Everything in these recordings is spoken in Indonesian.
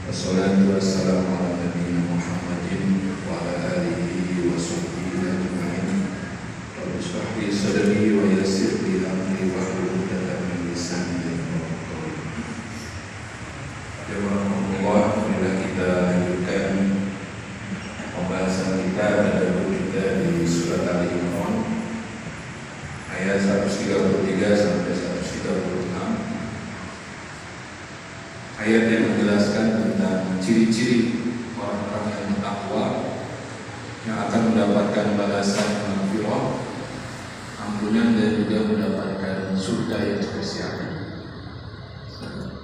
Wassalatu wassalamu ala nabiyyina Muhammadin wa ala alihi wa sahbihi ajma'in. Rabbi shrah li sadri wa yassir li amri wahlul 'uqdatam min lisani yafqahu qawli. Jazakumullah, bila kita lanjutkan pembahasan kita pada buku kita di surat Al-Imran ayat 133 sampai 136. Ayat yang menjelaskan tentang ciri-ciri orang-orang yang bertakwa yang akan mendapatkan balasan maghfirah, ampunan, dan juga mendapatkan surga yang spesial.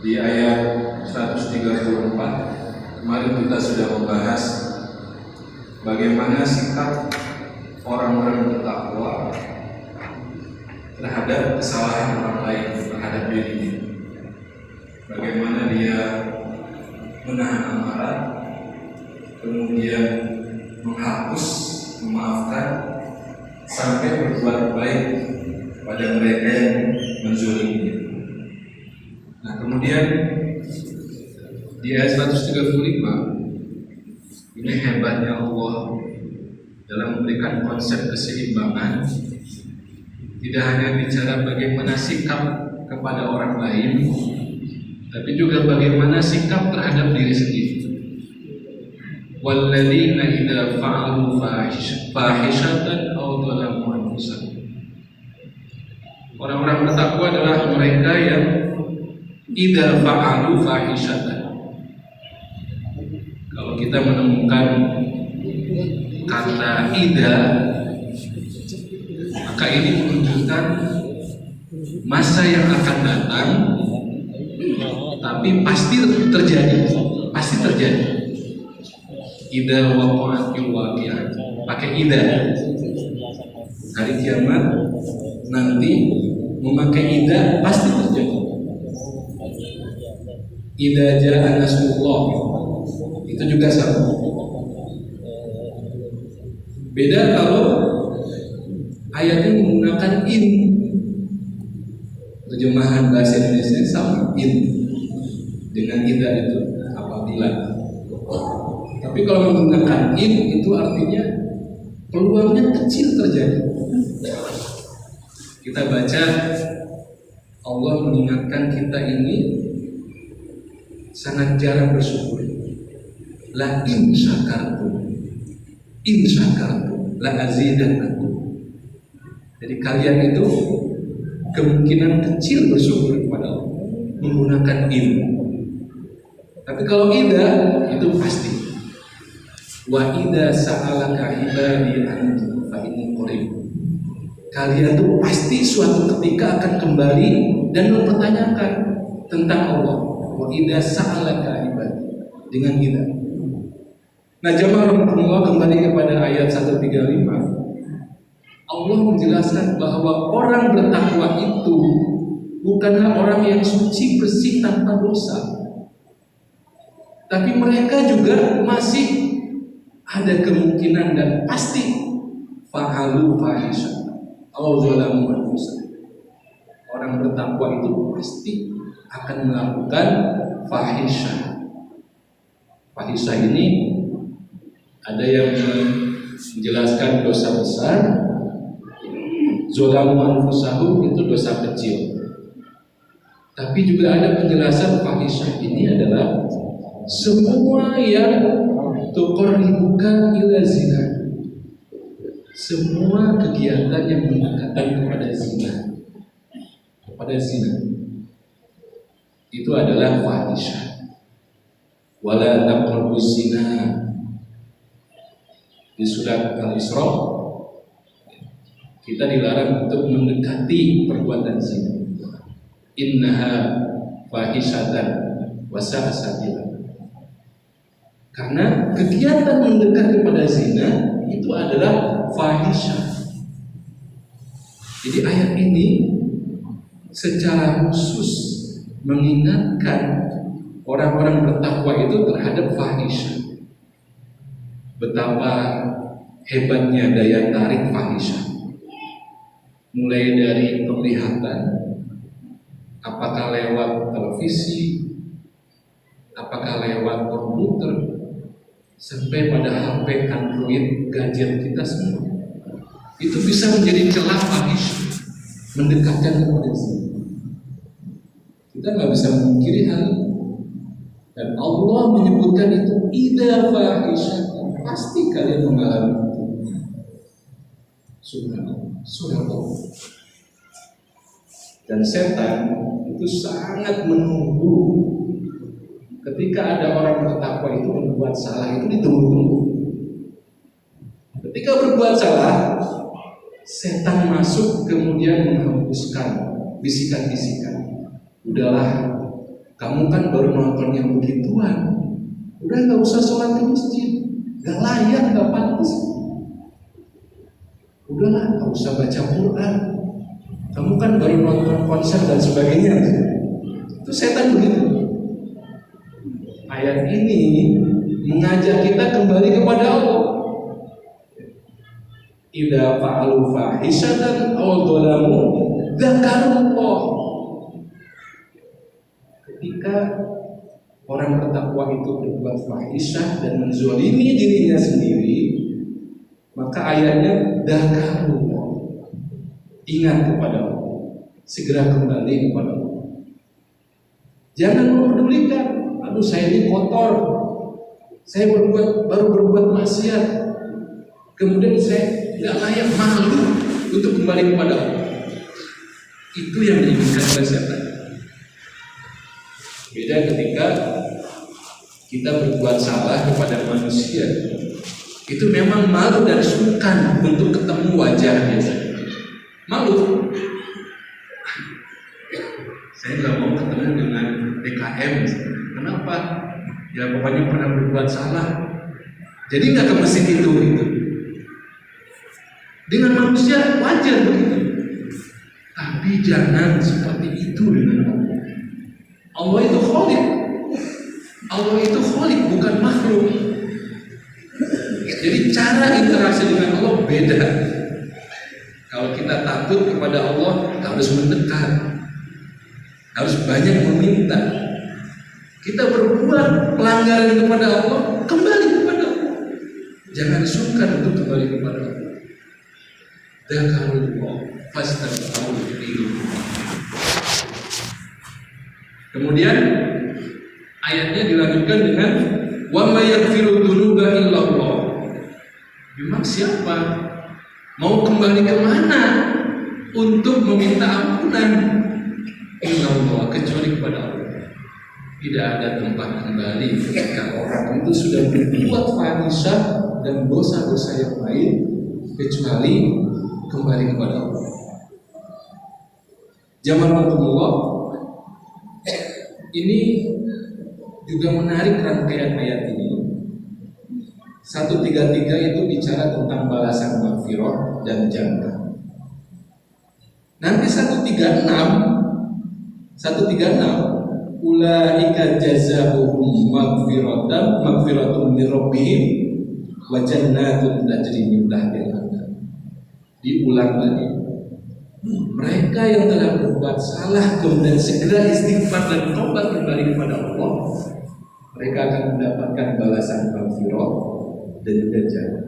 Di ayat 134 kemarin kita sudah membahas bagaimana sikap orang-orang bertakwa terhadap kesalahan orang lain, terhadap dirinya. Bagaimana dia menahan amarah, kemudian menghapus, memaafkan, sampai berbuat baik pada mereka yang menzaliminya. Nah, kemudian di ayat 135 ini hebatnya Allah dalam memberikan konsep keseimbangan. Tidak hanya bicara bagaimana sikap kepada orang lain, tapi juga bagaimana sikap terhadap diri sendiri. Walladzina idza fa'alu fahishatan aw dzalamu anfusahum. Orang-orang bertakwa adalah mereka yang idza fa'alu fahishatan. Kalau kita menemukan kata idza, maka ini menunjukkan masa yang akan datang, tapi pasti terjadi, pasti terjadi. Idza waqa'atil waqi'ah, pakai idza. Hari kiamat nanti memakai idza pasti terjadi. Idza jaa nasrullah, itu juga sama. Beda kalau ayatnya menggunakan in. Terjemahan bahasa Indonesia sama, in dengan idza itu apabila. Tapi kalau menggunakan in itu artinya peluangnya kecil terjadi. Kita baca Allah mengingatkan kita ini sangat jarang bersyukur. La in syakartum la azidannakum. Jadi kalian itu kemungkinan kecil bersyukur kepada Allah menggunakan in. Tapi kalau idza itu pasti. Wa idza sa'alaka ibadi anni fa inni qarib. Kalian tuh pasti suatu ketika akan kembali dan mempertanyakan tentang Allah. Wa idza sa'alaka ibadi, dengan idza. Nah, jemaah rahmatullah, kembali kepada ayat 135. Allah menjelaskan bahwa orang bertakwa itu bukanlah orang yang suci bersih tanpa dosa, tapi mereka juga masih ada kemungkinan dan pasti fa'alu fahisyah aw dzalamu anfusahum. Orang bertakwa itu pasti akan melakukan fahisyah. Fahisyah ini ada yang menjelaskan dosa besar, dzalamu anfusahum itu dosa kecil. Tapi juga ada penjelasan fahisyah ini adalah semua yang tuqarribuka ila zina, semua kegiatan yang mendekatkan kepada zina, itu adalah fahisyah. Wala taqrabuz zina, di surat Al-Isra kita dilarang untuk mendekati perbuatan zina. Innaha fahisyatan wa sa'a sabila. Karena kegiatan mendekat kepada zina itu adalah fahisyah. Jadi ayat ini secara khusus mengingatkan orang-orang bertakwa itu terhadap fahisyah. Betapa hebatnya daya tarik fahisyah. Mulai dari penglihatan, apakah lewat televisi, apakah data lewat komputer, sampai pada HP, Android, gadget kita semua. Itu bisa menjadi celah fahish, mendekatkan kepada zina. Kita nggak bisa memungkiri hal itu. Dan Allah menyebutkan itu idza fahisyatan, pasti kalian mengalami itu. Subhanallah. Dan setan itu sangat menunggu ketika ada orang bertakwa itu berbuat salah, itu ditunggu-tunggu. Ketika berbuat salah, setan masuk kemudian menghembuskan bisikan-bisikan. Udahlah, kamu kan baru nonton yang begituan, udah nggak usah sholat ke masjid, nggak layak, nggak pantas. Udahlah, nggak usah baca Quran, kamu kan baru nonton konser dan sebagainya. Itu setan begitu. Ayat ini mengajak kita kembali kepada Allah. Idza fa'alu fahisyatan aw dzalamu dzakarullah. Ketika orang bertakwa itu berbuat fahisyah dan menzalimi dirinya sendiri, maka ayatnya dzakarullah. Ingat kepada Allah, segera kembali kepada Allah. Jangan mempedulikan, aduh saya ini kotor, saya baru berbuat maksiat, kemudian saya nggak layak, malu untuk kembali kepada Allah. Itu yang diinginkan oleh setan. Beda ketika kita berbuat salah kepada manusia, itu memang malu dan sungkan untuk ketemu wajahnya. Malu. Saya nggak mau ketemu dengan DKM. Kenapa? Ya pokoknya pernah berbuat salah. Jadi nggak ke masjid itu. Dengan manusia wajar begitu. Tapi jangan seperti itu dengan Allah. Allah itu Khalik. Allah itu Khalik, bukan makhluk. Jadi cara interaksi dengan Allah beda. Kalau kita takut kepada Allah, harus mendekat, harus banyak meminta. Kita berbuat pelanggaran kepada Allah, kembali kepada Allah. Jangan sungkan untuk kembali kepada Allah. Dzakarullah fastaghfiruhu. Kemudian ayatnya dilanjutkan dengan wa may yaghfiru dzunuba illallah. Memang siapa mau kembali kemana untuk meminta ampunan? Illallah, kecuali kepada Allah. Tidak ada tempat kembali ketika orang itu sudah berbuat fahisyah dan dosa-dosa yang lain, kecuali kembali kepada Allah. Jazakumullah. Ini juga menarik rangkaian ayat ini. 133 itu bicara tentang balasan maghfirah dan jannah. Nanti 136 ulaika jazaohum maghfiratun min rabbihim wa jannatun tajri min tahtiha al-anhar. Diulang lagi. Mereka yang telah berbuat salah kemudian segera istighfar dan tobat kembali kepada Allah, mereka akan mendapatkan balasan maghfirah dan juga jannah.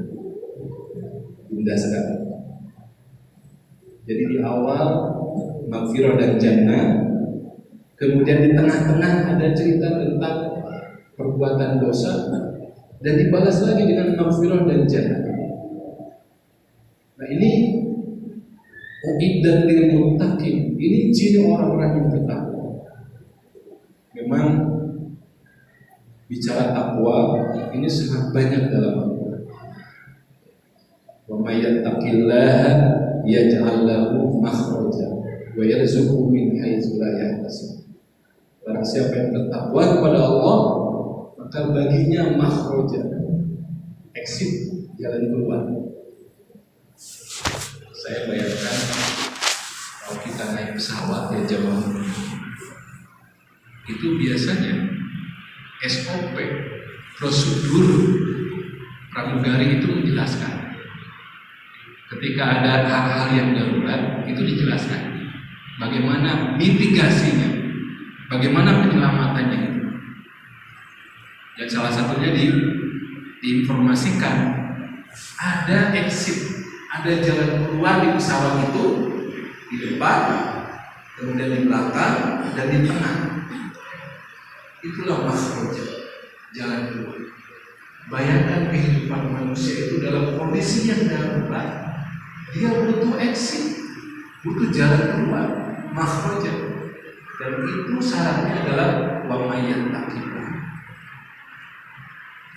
Indah sekali. Jadi di awal maghfirah dan jannah, kemudian di tengah-tengah ada cerita tentang perbuatan dosa, dan dibalas lagi dengan maghfirah dan jannah. Nah ini uiddat lil muttaqin, ini ciri orang-orang yang bertakwa. Memang bicara takwa ini sangat banyak dalam Al-Quran. Wa may yattaqillaha yaj'al lahu makhraja wa yarzuqhu min haitsu la yahtasib. Barang siapa yang bertakwa kepada Allah, maka baginya makhraja, exit, jalan keluar. Saya bayangkan kalau kita naik pesawat ya jemaah, itu biasanya SOP, prosedur pramugari itu menjelaskan. Ketika ada hal-hal yang darurat, itu dijelaskan bagaimana mitigasinya, bagaimana penyelamatannya itu. Yang salah satunya diinformasikan ada exit, ada jalan keluar di pesawat itu, di depan, kemudian di belakang, dan di tengah. Itulah makhraj, jalan keluar. Bayangkan kehidupan manusia itu dalam kondisi yang darurat, dia butuh exit, butuh jalan keluar, makhraj. Dan itu syaratnya adalah wa may yattaqillah.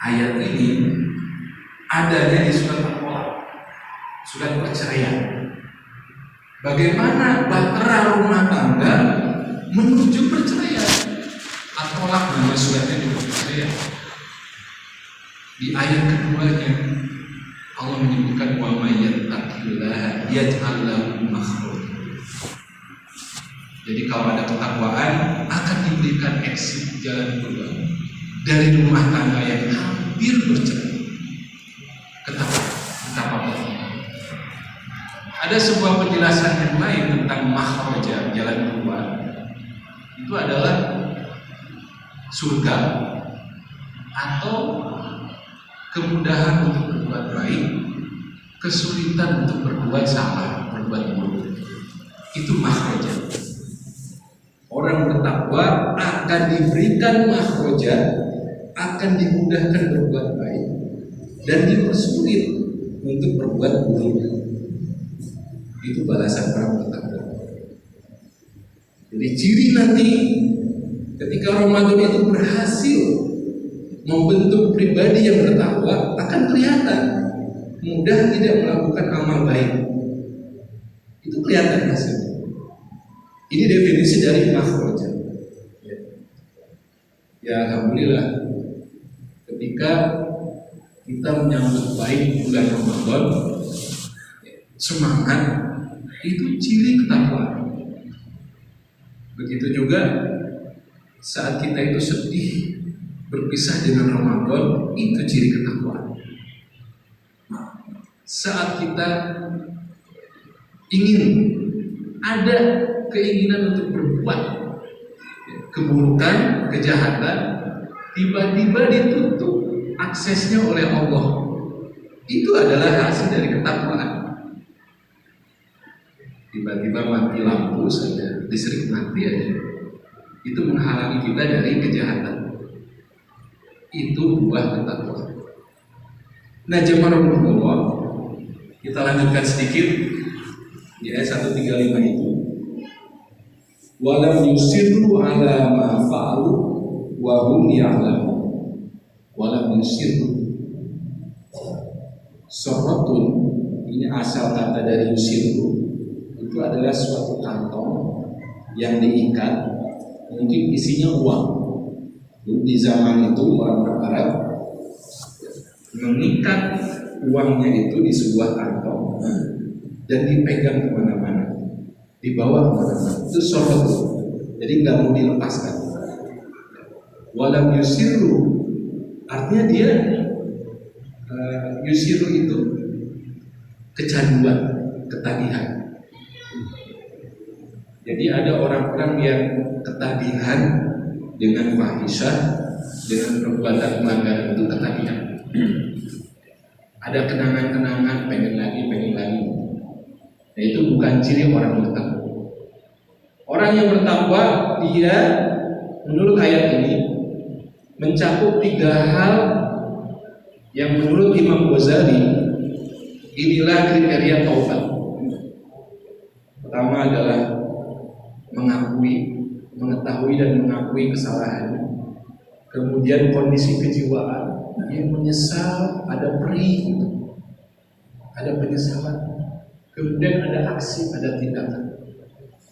Ayat ini adanya di surat Al-Talaq, surat perceraian. Bagaimana bahtera rumah tangga menuju perceraian? Al-Talaq nama suratnya juga perceraian. Di ayat keduanya Allah menyebutkan wa may yattaqillah yaj'al lahu makhraja. Jadi kalau ada ketakwaan akan diberikan exit, jalan keluar dari rumah tangga yang hampir bercerai. Betapa penting. Ada sebuah penjelasan yang lain tentang makhraja, jalan keluar. Itu adalah surga atau kemudahan untuk berbuat baik, kesulitan untuk berbuat salah, berbuat buruk. Itu makhraja. Orang bertakwa akan diberikan makhraja, akan dimudahkan berbuat baik dan dipersulit untuk berbuat buruk. Itu balasan orang bertakwa. Jadi ciri nanti ketika Ramadan itu berhasil membentuk pribadi yang bertakwa, akan kelihatan mudah tidak melakukan amal baik. Itu kelihatan hasilnya. Ini definisi dari makhraja. Ya alhamdulillah, ketika kita menyambut baik bulan Ramadan, semangat itu ciri ketakwaan. Begitu juga saat kita itu sedih berpisah dengan Ramadan, itu ciri ketakwaan. Saat kita ingin ada keinginan untuk berbuat keburukan, kejahatan, tiba-tiba ditutup aksesnya oleh Allah, itu adalah hasil dari ketakwaan. Tiba-tiba mati lampu saja, listrik mati aja, itu menghalangi kita dari kejahatan. Itu buah ketakwaan. Nah, jemaah Rasulullah, kita lanjutkan sedikit di ayat 135 itu. Walam yusirru ala ma fa'alu wa hum ya'lamun. Walam yusirru. Sorotun, ini asal kata dari yusirru, itu adalah suatu kantong yang diikat, mungkin isinya uang. Di zaman itu orang Arab mengikat uangnya itu di sebuah kantong dan dipegang kemana-mana, dibawa kemana-mana. Itu sorot, jadi nggak mau dilepaskan. Walam yusiru, artinya dia yusiru itu kecanduan, ketagihan. Jadi ada orang-orang yang ketagihan dengan fahisyah, dengan perbuatan melanggar, itu ketagihan. Ada kenangan-kenangan, pengen lagi. Nah, itu bukan ciri orang bertakwa. Orang yang bertakwa, dia menurut ayat ini mencakup 3 hal yang menurut Imam Ghazali inilah kriteria taubat. Pertama adalah mengetahui dan mengakui kesalahannya. Kemudian kondisi kejiwaan, dia menyesal, ada perih, ada penyesalan. Kemudian ada aksi, ada tindakan.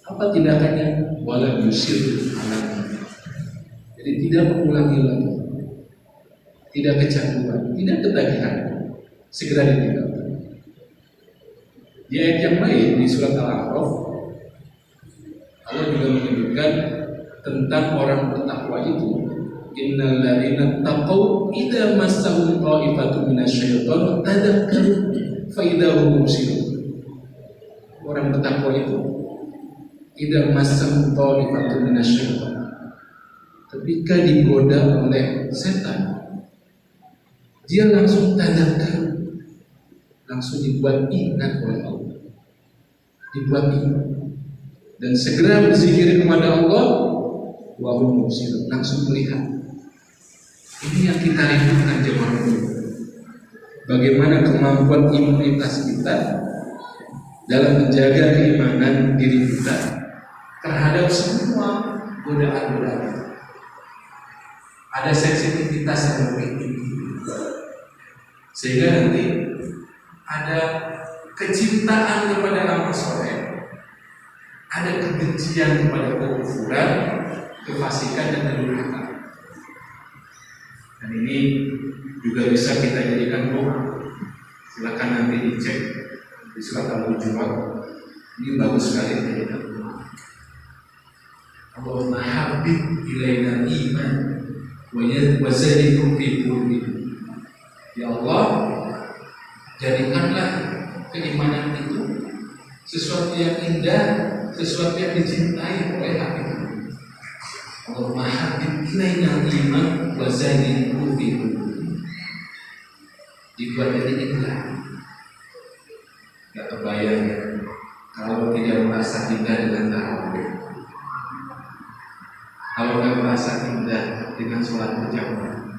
Apa tindakannya? Wala yusir alami. Jadi tidak mengulangi lagi, tidak kecanduan, tidak ketagihan, segera ditinggalkan. Di ayat yang lain di surat Al-A'raf, Allah juga menyebutkan tentang orang bertakwa itu. Innal ladzina taqaw idza massahum ta'ifatun minasyaiton tadzakkaru fa idza hum mubsirun. Orang bertakwa itu idza massahum ta'ifatun minasyaiton, ketika digoda oleh setan, dia langsung tadakar, langsung dibuat ingat oleh Allah, dibuat ingat, dan segera berzikir kepada Allah. Wahum mubsirun, langsung melihat. Ini yang kita rindukan jemaah. Bagaimana kemampuan imunitas kita dalam menjaga keimanan diri kita terhadap semua godaan-godaan. Ada sensitivitas yang lebih tinggi, sehingga nanti ada kecintaan kepada amal soleh, ada kebencian kepada kekufuran, kefasikan dan kedurhakaan. Dan ini juga bisa kita jadikan doa. Silakan nanti dicek di surat Al-Hujurat. Ini bagus sekali dijadikan doa. Allahumma habib ilaina iman wa zaidhu fi qulubina. Ya Allah, jadikanlah keimanan itu sesuatu yang indah, sesuatu yang dicintai oleh hati kami. Allahumma habib ilaina iman wa zaidhu fi qulubina. Dibuat jadi indah. Gak terbayang ya, kalau tidak merasa indah dengan tarawih, kalau tidak merasa indah dengan sholat berjamaah,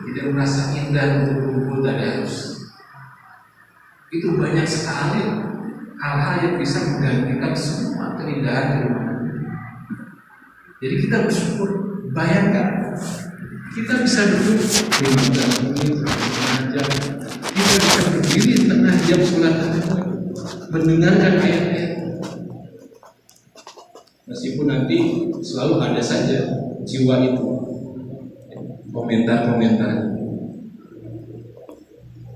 tidak merasa indah untuk kumpul tadarus, itu banyak sekali hal-hal yang bisa menggantikan semua keindahan keimanan. Jadi kita bersyukur. Bayangkan kita bisa duduk 15 menit, setengah jam, kita bisa berdiri setengah jam sholat mendengarkan ayat-ayat. Meskipun nanti selalu ada saja jiwa itu komentar-komentar.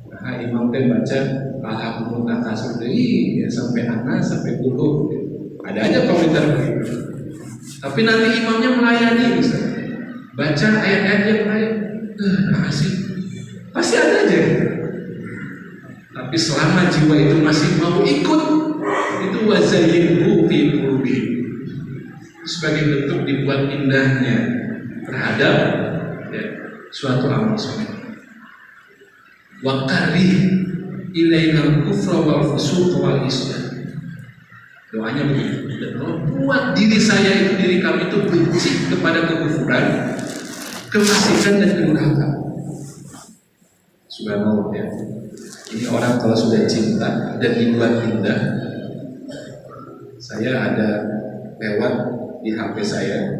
Nah, imam teh baca alhamdulillah kasur deui ya, sampai anak sampai puluh, ada aja komentar begitu. Tapi nanti imamnya melayani misalnya, baca ayat-ayat yang lain, asik, pasti ada aja. Tapi selama jiwa itu masih mau ikut, itu wazayyihu fi qulubihim, sebagai bentuk dibuat indahnya terhadap ya, suatu amal soleh. Wa qarrih ilainal kufra wal fusuq wal isyan. Doanya begitu. Buat diri saya itu, diri kami itu benci kepada kekufuran, kefasikan dan kedurhakaan. Subhanallah ya. Ini orang kalau sudah cinta dan dibuat indah. Saya ada lewat di HP saya,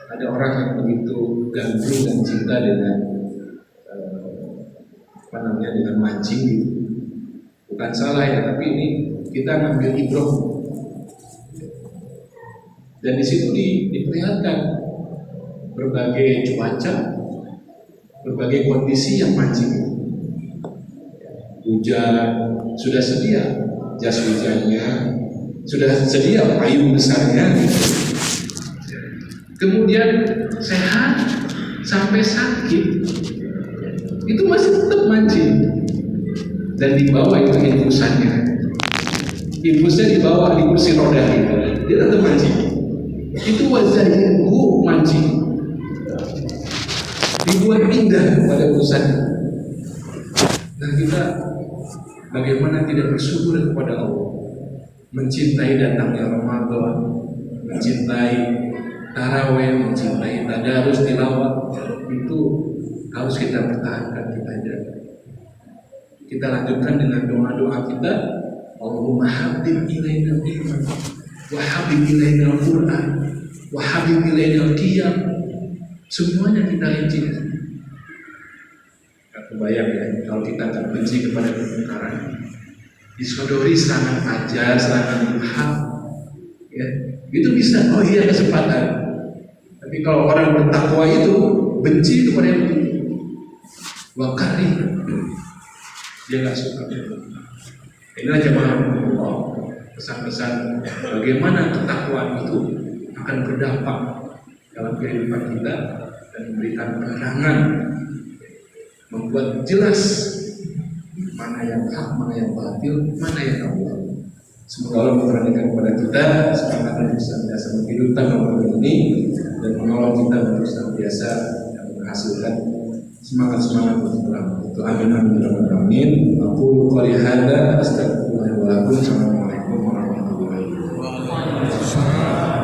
ada orang yang begitu gandrung dan cinta dengan dengan mancing gitu. Bukan salah ya, tapi ini kita ngambil ibrah. Dan di situ diperlihatkan berbagai cuaca, berbagai kondisi yang mancing. Hujan sudah sedia jas hujannya, sudah sedia payung besarnya. Kemudian sehat sampai sakit, itu masih tetap mancing. Dan dibawa itu infusannya. Infusnya dibawa di kursi roda itu, dia tetap mancing. Itu wazayyihu mancing, dibuat indah pada urusannya. Nah, kita bagaimana tidak bersyukur kepada Allah, mencintai datangnya Ramadan, mencintai tarawih, mencintai tadarus tilawah, itu harus kita pertahankan, kita jaga. Kita lanjutkan dengan doa-doa kita. Allahumma habib ilaina iman wa habib ilaina al-Qur'an wa habib ilaina al-qiyam. Semuanya kita rinci. Kebayang ya, kalau kita tak benci kepada kemungkaran, disodori serangan fajar, serangan duha, ya, itu bisa. Oh iya, kesempatan. Tapi kalau orang bertakwa itu benci kepada yang begitu, wakari, dia nggak suka. Inilah jemaah Allah, pesan-pesan bagaimana ketakwaan itu akan berdampak dalam kehidupan kita dan memberikan penerangan, membuat jelas mana yang hak, mana yang batil, mana yang Allah. Semoga Allah memperhatikan kepada kita semangat dan senantiasa menghidupkan ramadan ini dan menolong kita untuk senantiasa menghasilkan semangat untuk beramal. Itu amin amin ya rabbal alamin. Aku qouli hadza astagfirullah wa lakum. Assalamualaikum warahmatullahi wabarakatuh.